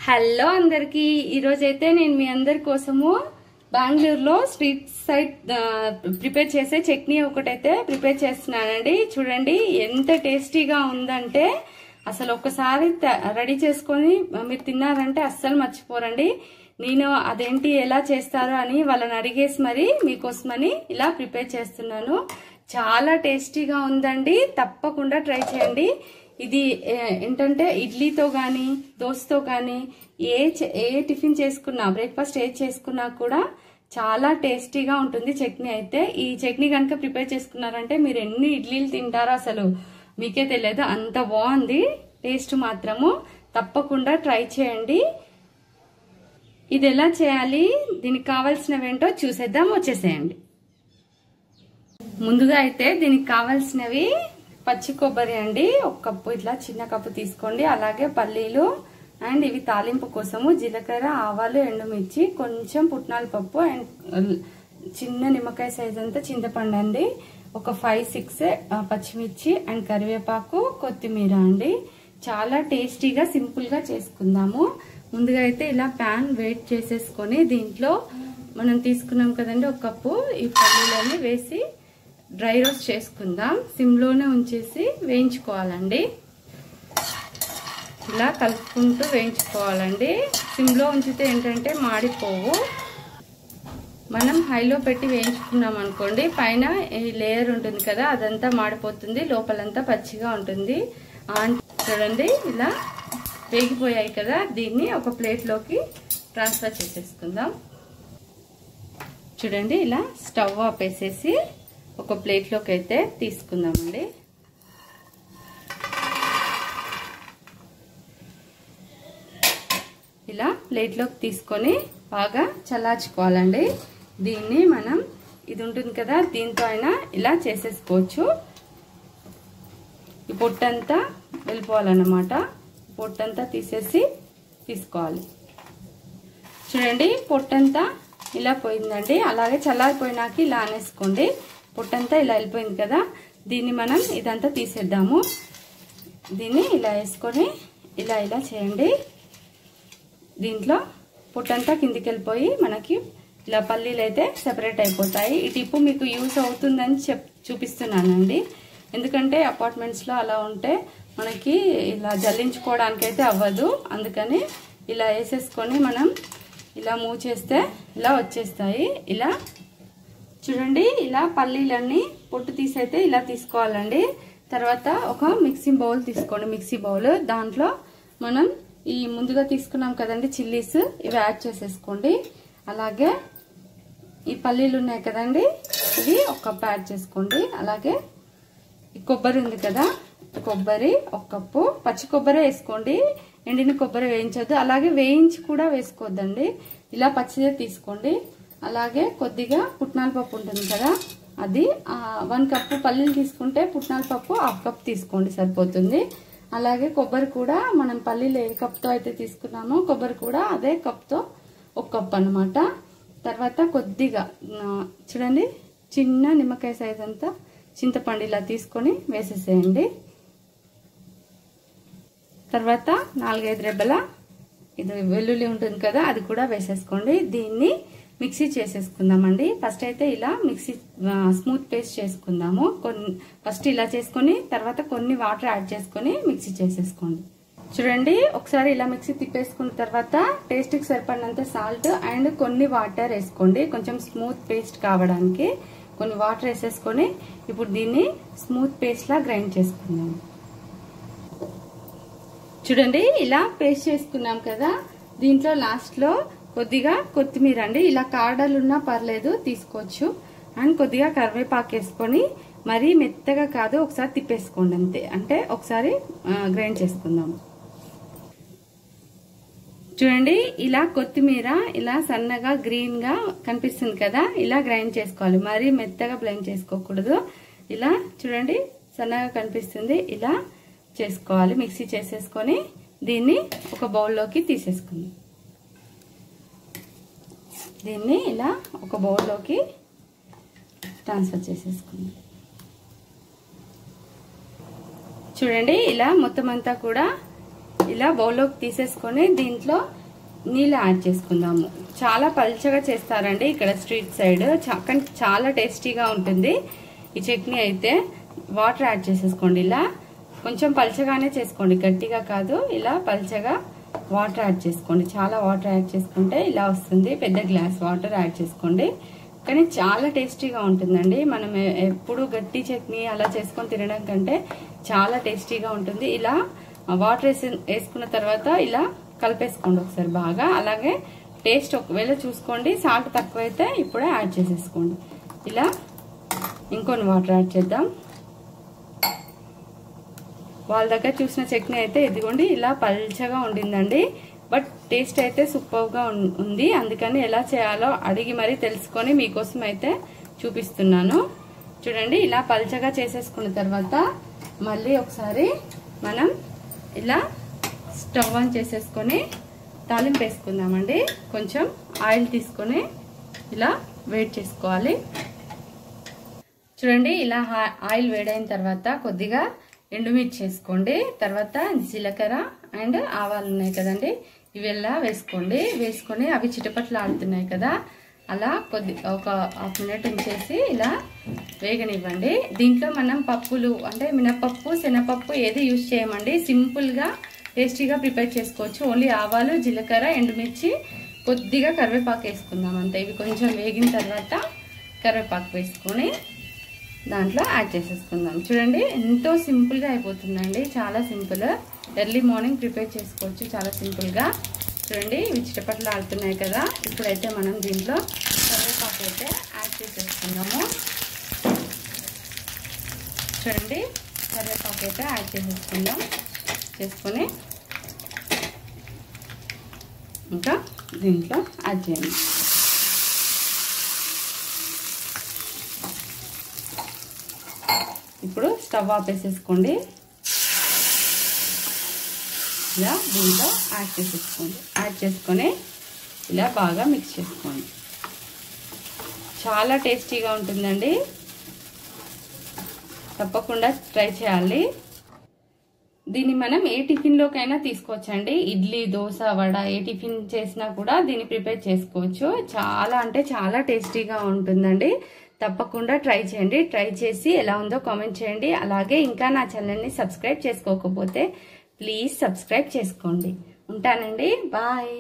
Hello అందరికి ఈ రోజు అయితే నేను మీ అందరి కోసము బెంగళూరులో స్ట్రీట్ సైడ్ ప్రిపేర్ చేసే చట్నీ ఒకటైతే ప్రిపేర్ చేస్తున్నానండి. చూడండి ఎంత టేస్టీగా ఉందంటే అసలు ఒకసారి రెడీ చేసుకొని మీరు తిన్నారంటే అస్సలు మర్చిపోరండి. నేను అదేంటి ఎలా చేస్తారో అని వాళ్ళని అడిగేసి మరి మీకోసమని ఇలా ప్రిపేర్ చేస్తున్నాను. చాలా టేస్టీగా ఉందండి, తప్పకుండా ట్రై చేయండి. ఇది ఏంటంటే ఇడ్లీతో గానీ దోశతో గానీ ఏ టిఫిన్ చేసుకున్నా బ్రేక్ఫాస్ట్ ఏది చేసుకున్నా కూడా చాలా టేస్టీగా ఉంటుంది చట్నీ. అయితే ఈ చట్నీ కనుక ప్రిపేర్ చేసుకున్నారంటే మీరు ఎన్ని ఇడ్లీలు తింటారో అసలు మీకే తెలియదు, అంత బాగుంది టేస్ట్ మాత్రము. తప్పకుండా ట్రై చేయండి. ఇది ఎలా చేయాలి, దీనికి కావాల్సినవేంటో చూసేద్దాం, వచ్చేసేయండి. ముందుగా అయితే దీనికి కావాల్సినవి పచ్చి కొబ్బరి అండి, ఒక కప్పు ఇట్లా చిన్న కప్పు తీసుకోండి. అలాగే పల్లీలు అండ్ ఇవి తాలింపు కోసము జీలకర్ర, ఆవాలు, ఎండుమిర్చి, కొంచెం పుట్నాల పప్పు అండ్ చిన్న నిమ్మకాయ సైజ్ అంతా చింతపండు అండి, ఒక 5-6 పచ్చిమిర్చి అండ్ కరివేపాకు, కొత్తిమీర అండి. చాలా టేస్టీగా సింపుల్ గా చేసుకుందాము. ముందుగా అయితే ఇలా ప్యాన్ వేట్ చేసేసుకొని దీంట్లో మనం తీసుకున్నాం కదండి ఒక కప్పు, ఈ పల్లీలని వేసి డ్రై రోస్ట్ చేసుకుందాం. సిమ్ లోనే ఉంచేసి వేయించుకోవాలండి. ఇలా కలుపుకుంటూ వేయించుకోవాలండి. సిమ్ లో ఉంచితే ఏంటంటే మాడిపోవు. మనం హైలో పెట్టి వేయించుకున్నాం అనుకోండి, పైన ఈ లేయర్ ఉంటుంది కదా అదంతా మాడిపోతుంది, లోపలంతా పచ్చిగా ఉంటుంది. చూడండి ఇలా వేగిపోయాయి కదా, దీన్ని ఒక ప్లేట్లోకి ట్రాన్స్ఫర్ చేసేసుకుందాం. చూడండి ఇలా స్టవ్ ఆపేసేసి ఒక ప్లేట్లోకి అయితే తీసుకుందామండి. ఇలా ప్లేట్లోకి తీసుకొని బాగా చల్లార్చుకోవాలండి. దీన్ని మనం ఇది ఉంటుంది కదా దీంతో అయినా ఇలా చేసేసుకోవచ్చు. ఈ పొట్టంతా వెళ్ళిపోవాలన్నమాట, పొట్టంతా తీసుకోవాలి. చూడండి పొట్టంతా ఇలా పోయిందండి. అలాగే చల్లారిపోయినాక ఇలా అనేసుకోండి. పొట్టంతా ఇలా వెళ్ళిపోయింది కదా, దీన్ని మనం ఇదంతా తీసేద్దాము. దీన్ని ఇలా వేసుకొని ఇలా చేయండి. దీంట్లో పొట్టంతా కిందికి వెళ్ళిపోయి మనకి ఇలా పల్లీలు అయితే సెపరేట్ అయిపోతాయి. ఈ టిప్పు మీకు యూజ్ అవుతుందని చూపిస్తున్నానండి. ఎందుకంటే అపార్ట్మెంట్స్లో అలా ఉంటే మనకి ఇలా జల్లించుకోవడానికి అయితే అవ్వదు, అందుకని ఇలా వేసేసుకొని మనం ఇలా మూవ్ చేస్తే ఇలా వచ్చేస్తాయి. ఇలా చూడండి ఇలా పల్లీలన్నీ పొట్టు తీసైతే ఇలా తీసుకోవాలండి. తర్వాత ఒక మిక్సీ బౌల్ తీసుకోండి, మిక్సీ బౌల్. దాంట్లో మనం ఈ ముందుగా తీసుకున్నాం కదండి చిల్లీస్, ఇవి యాడ్ చేసేసుకోండి. అలాగే ఈ పల్లీలు ఉన్నాయి కదండి, ఇవి ఒక కప్పు యాడ్ చేసుకోండి. అలాగే ఈ కొబ్బరి ఉంది కదా, కొబ్బరి ఒక కప్పు, పచ్చి కొబ్బరి వేసుకోండి, ఎండిన కొబ్బరి వేయించొద్దు. అలాగే వేయించి కూడా వేసుకోవద్దండి, ఇలా పచ్చిదే తీసుకోండి. అలాగే కొద్దిగా పుట్నాల పప్పు ఉంటుంది కదా, అది 1 కప్పు పల్లీలు తీసుకుంటే పుట్నాల పప్పు 1/2 కప్ తీసుకోండి, సరిపోతుంది. అలాగే కొబ్బరి కూడా మనం పల్లీలు ఏ కప్తో అయితే తీసుకున్నామో కొబ్బరి కూడా అదే కప్తో 1 కప్ అన్నమాట. తర్వాత కొద్దిగా చూడండి చిన్న నిమ్మకాయ సైజ్ అంతా చింతపండు ఇలా తీసుకొని వేసేసేయండి. తర్వాత 4-5 రెబ్బల ఇది వెల్లుల్లి ఉంటుంది కదా, అది కూడా వేసేసుకోండి. దీన్ని మిక్సీ చేసేసుకుందామండి. ఫస్ట్ అయితే ఇలా మిక్సీ స్మూత్ పేస్ట్ చేసుకుందాము. ఫస్ట్ ఇలా చేసుకొని తర్వాత కొన్ని వాటర్ యాడ్ చేసుకొని మిక్సీ చేసేసుకోండి. చూడండి ఒకసారి ఇలా మిక్సీ తిప్పేసుకున్న తర్వాత టేస్ట్కి సరిపడినంత సాల్ట్ అండ్ కొన్ని వాటర్ వేసుకోండి, కొంచెం స్మూత్ పేస్ట్ కావడానికి. కొన్ని వాటర్ వేసేసుకొని ఇప్పుడు దీన్ని స్మూత్ పేస్ట్ లా గ్రైండ్ చేసుకుందాం. చూడండి ఇలా పేస్ట్ చేసుకున్నాం కదా, దీంట్లో లాస్ట్ లో కొద్దిగా కొత్తిమీర అండి, ఇలా కాడలున్నా పర్లేదు తీసుకోవచ్చు. అండ్ కొద్దిగా కరివేపాకు వేసుకొని మరీ మెత్తగా కాదు, ఒకసారి తిప్పేసుకోండి అంతే. అంటే ఒకసారి గ్రైండ్ చేసుకుందాం. చూడండి ఇలా కొత్తిమీర ఇలా సన్నగా గ్రీన్ గా కనిపిస్తుంది కదా, ఇలా గ్రైండ్ చేసుకోవాలి. మరీ మెత్తగా బ్లెండ్ చేసుకోకూడదు. ఇలా చూడండి సన్నగా కనిపిస్తుంది, ఇలా చేసుకోవాలి. మిక్సీ చేసేసుకొని దీన్ని ఒక బౌల్లోకి తీసేసుకుందాం. దీన్ని ఇలా ఒక బౌల్లోకి ట్రాన్స్ఫర్ చేసేసుకుందాం. చూడండి ఇలా మొత్తం అంతా కూడా ఇలా బౌల్లోకి తీసేసుకొని దీంట్లో నీళ్ళు యాడ్ చేసుకుందాము. చాలా పల్చగా చేస్తారండి ఇక్కడ స్ట్రీట్ సైడ్, కానీ చాలా టేస్టీగా ఉంటుంది ఈ చట్నీ అయితే. వాటర్ యాడ్ చేసేసుకోండి. ఇలా కొంచెం పల్చగానే చేసుకోండి, గట్టిగా కాదు. ఇలా పల్చగా వాటర్ యాడ్ చేసుకోండి. చాలా వాటర్ యాడ్ చేసుకుంటే ఇలా వస్తుంది. పెద్ద గ్లాస్ వాటర్ యాడ్ చేసుకోండి. కానీ చాలా టేస్టీగా ఉంటుందండి. మనం ఎప్పుడు గట్టి చట్నీ అలా చేసుకొని తినడం కంటే చాలా టేస్టీగా ఉంటుంది. ఇలా వాటర్ వేసుకున్న తర్వాత ఇలా కలిపేసుకోండి ఒకసారి బాగా. అలాగే టేస్ట్ ఒకవేళ చూసుకోండి, సాల్ట్ తక్కువైతే ఇప్పుడే యాడ్ చేసేసుకోండి. ఇలా ఇంకొన్ని వాటర్ యాడ్ చేద్దాం. వాళ్ళ దగ్గర చూసిన చట్నీ అయితే ఇదిగోండి ఇలా పల్చగా ఉండిందండి. బట్ టేస్ట్ అయితే సూపర్గా ఉంది. అందుకని ఎలా చేయాలో అడిగి మరీ తెలుసుకొని మీకోసం అయితే చూపిస్తున్నాను. చూడండి ఇలా పల్చగా చేసేసుకున్న తర్వాత మళ్ళీ ఒకసారి మనం ఇలా స్టవ్ ఆన్ చేసేసుకొని తాలింపు వేసుకుందామండి. కొంచెం ఆయిల్ తీసుకొని ఇలా వేడి చేసుకోవాలి. చూడండి ఇలా ఆయిల్ వేడైన తర్వాత కొద్దిగా ఎండుమిర్చి వేసుకోండి. తర్వాత జీలకర్ర అండ్ ఆవాలు ఉన్నాయి కదండి, ఇవి ఇలా వేసుకోండి. వేసుకొని అవి చిటపట్లు ఆడుతున్నాయి కదా, అలా ఒక హాఫ్ మినిట్ ఉంచేసి ఇలా వేగనివ్వండి. దీంట్లో మనం పప్పులు అంటే మినపప్పు, శనగపప్పు ఏది యూజ్ చేయమండి. సింపుల్గా టేస్టీగా ప్రిపేర్ చేసుకోవచ్చు. ఓన్లీ ఆవాలు, జీలకర్ర, ఎండుమిర్చి, కొద్దిగా కరివేపాకు వేసుకుందాం అంతే. ఇవి కొంచెం వేగిన తర్వాత కరివేపాకు వేసుకొని దాంట్లో యాడ్ చేసేసుకుందాం. చూడండి ఎంతో సింపుల్గా అయిపోతుందండి, చాలా సింపుల్. ఎర్లీ మార్నింగ్ ప్రిపేర్ చేసుకోవచ్చు చాలా సింపుల్గా. చూడండి ఇవి చిటపట్లు ఆడుతున్నాయి కదా, ఇప్పుడైతే మనం దీంట్లో కరివేపాకు అయితే యాడ్ చేసేసుకుందాము. చూడండి కరివేపాకు అయితే యాడ్ చేసేసుకుందాం. చేసుకొని ఇంకా దీంట్లో యాడ్ చేయండి. ఇప్పుడు స్టవ్ ఆపేసేసుకోండి. ఇలా దీంట్లో యాడ్ చేసేసుకోండి. యాడ్ చేసుకొని ఇలా బాగా మిక్స్ చేసుకోండి. చాలా టేస్టీగా ఉంటుందండి, తప్పకుండా ట్రై చేయాలి. దీన్ని మనం ఏ టిఫిన్లోకైనా తీసుకోవచ్చండి. ఇడ్లీ, దోశ, వడ ఏ టిఫిన్ చేసినా కూడా దీన్ని ప్రిపేర్ చేసుకోవచ్చు. చాలా అంటే చాలా టేస్టీగా ఉంటుందండి. తప్పకుండా ట్రై చేయండి. ట్రై చేసి ఎలా ఉందో కామెంట్ చేయండి. అలాగే ఇంకా నా ఛానల్ని సబ్స్క్రైబ్ చేసుకోకపోతే ప్లీజ్ సబ్స్క్రైబ్ చేసుకోండి. ఉంటానండి, బాయ్.